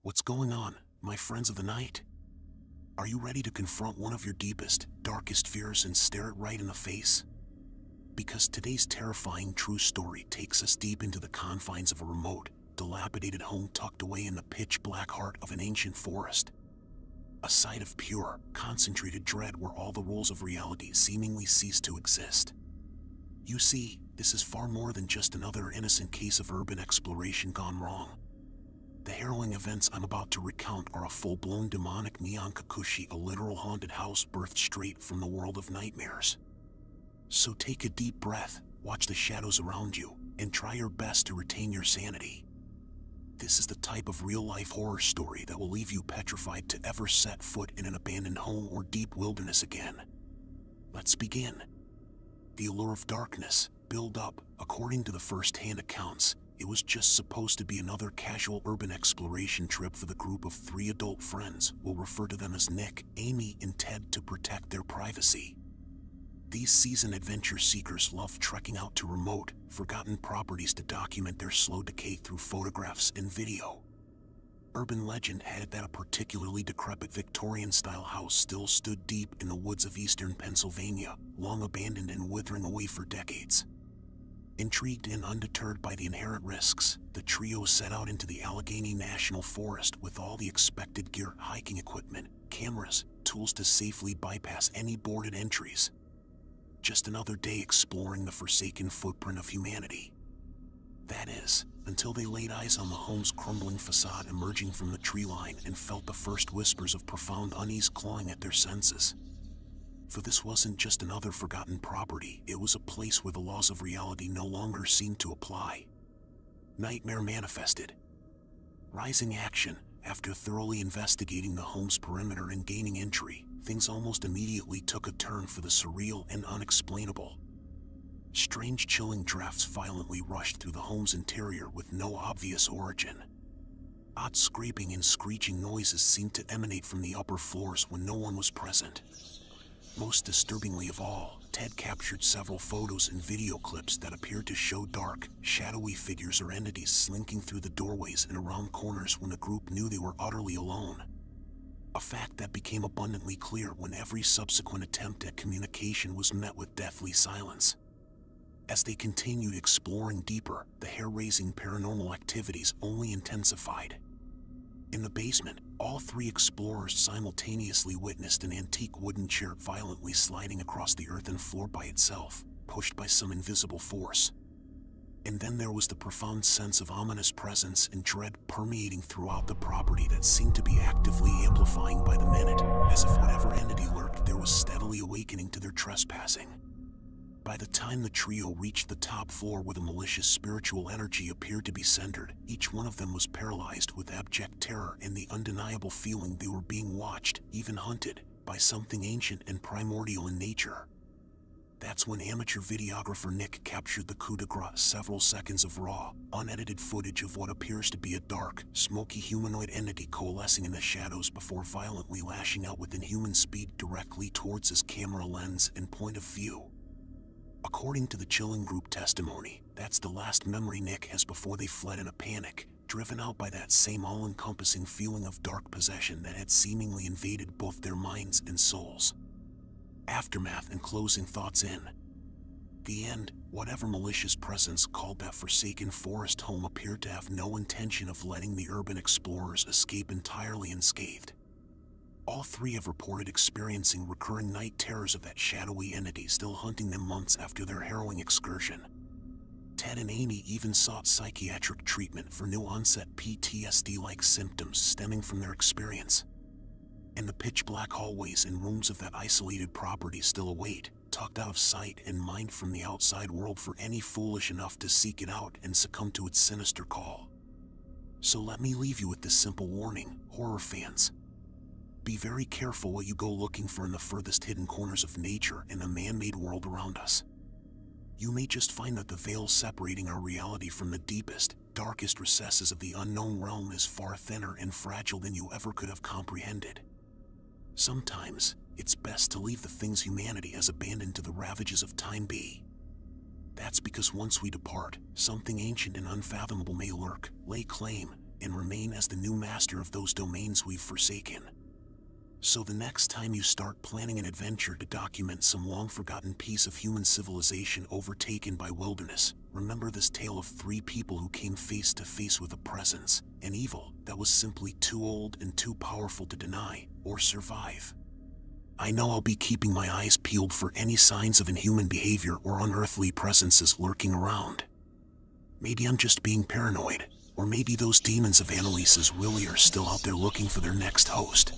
What's going on, my friends of the night? Are you ready to confront one of your deepest, darkest fears and stare it right in the face? Because today's terrifying true story takes us deep into the confines of a remote, dilapidated home tucked away in the pitch-black heart of an ancient forest. A site of pure, concentrated dread where all the rules of reality seemingly cease to exist. You see, this is far more than just another innocent case of urban exploration gone wrong. The harrowing events I'm about to recount are a full-blown demonic neon kakushi, a literal haunted house birthed straight from the world of nightmares. So take a deep breath, watch the shadows around you, and try your best to retain your sanity. This is the type of real-life horror story that will leave you petrified to ever set foot in an abandoned home or deep wilderness again. Let's begin. The Allure of Darkness, build up, according to the first-hand accounts, it was just supposed to be another casual urban exploration trip for the group of 3 adult friends. We'll refer to them as Nick, Amy, and Ted to protect their privacy. These seasoned adventure seekers love trekking out to remote, forgotten properties to document their slow decay through photographs and video. Urban legend had it that a particularly decrepit Victorian-style house still stood deep in the woods of eastern Pennsylvania, long abandoned and withering away for decades. Intrigued and undeterred by the inherent risks, the trio set out into the Allegheny National Forest with all the expected gear, hiking equipment, cameras, tools to safely bypass any boarded entries. Just another day exploring the forsaken footprint of humanity. That is, until they laid eyes on the home's crumbling facade emerging from the tree line and felt the first whispers of profound unease clawing at their senses. For this wasn't just another forgotten property, it was a place where the laws of reality no longer seemed to apply. Nightmare manifested. Rising action. After thoroughly investigating the home's perimeter and gaining entry, things almost immediately took a turn for the surreal and unexplainable. Strange chilling drafts violently rushed through the home's interior with no obvious origin. Odd scraping and screeching noises seemed to emanate from the upper floors when no one was present. Most disturbingly of all, Ted captured several photos and video clips that appeared to show dark, shadowy figures or entities slinking through the doorways and around corners when the group knew they were utterly alone. A fact that became abundantly clear when every subsequent attempt at communication was met with deathly silence. As they continued exploring deeper, the hair-raising paranormal activities only intensified. In the basement, all 3 explorers simultaneously witnessed an antique wooden chair violently sliding across the earthen floor by itself, pushed by some invisible force. And then there was the profound sense of ominous presence and dread permeating throughout the property that seemed to be actively amplifying by the minute, as if whatever entity lurked there was steadily awakening to their trespassing. By the time the trio reached the top floor where the malicious spiritual energy appeared to be centered, each one of them was paralyzed with abject terror and the undeniable feeling they were being watched, even hunted, by something ancient and primordial in nature. That's when amateur videographer Nick captured the coup de grace, several seconds of raw, unedited footage of what appears to be a dark, smoky humanoid entity coalescing in the shadows before violently lashing out with inhuman speed directly towards his camera lens and point of view. According to the chilling group testimony, that's the last memory Nick has before they fled in a panic, driven out by that same all-encompassing feeling of dark possession that had seemingly invaded both their minds and souls. Aftermath and closing thoughts in. The end, whatever malicious presence called that forsaken forest home appeared to have no intention of letting the urban explorers escape entirely unscathed. All 3 have reported experiencing recurring night terrors of that shadowy entity still hunting them months after their harrowing excursion. Ted and Amy even sought psychiatric treatment for new-onset PTSD-like symptoms stemming from their experience. And the pitch-black hallways and rooms of that isolated property still await, tucked out of sight and mind from the outside world for any foolish enough to seek it out and succumb to its sinister call. So let me leave you with this simple warning, horror fans. Be very careful what you go looking for in the furthest hidden corners of nature and the man-made world around us. You may just find that the veil separating our reality from the deepest, darkest recesses of the unknown realm is far thinner and fragile than you ever could have comprehended. Sometimes, it's best to leave the things humanity has abandoned to the ravages of time be. That's because once we depart, something ancient and unfathomable may lurk, lay claim, and remain as the new master of those domains we've forsaken. So the next time you start planning an adventure to document some long-forgotten piece of human civilization overtaken by wilderness, remember this tale of 3 people who came face to face with a presence, an evil that was simply too old and too powerful to deny or survive. I know I'll be keeping my eyes peeled for any signs of inhuman behavior or unearthly presences lurking around. Maybe I'm just being paranoid, or maybe those demons of Annalise's Willie are still out there looking for their next host.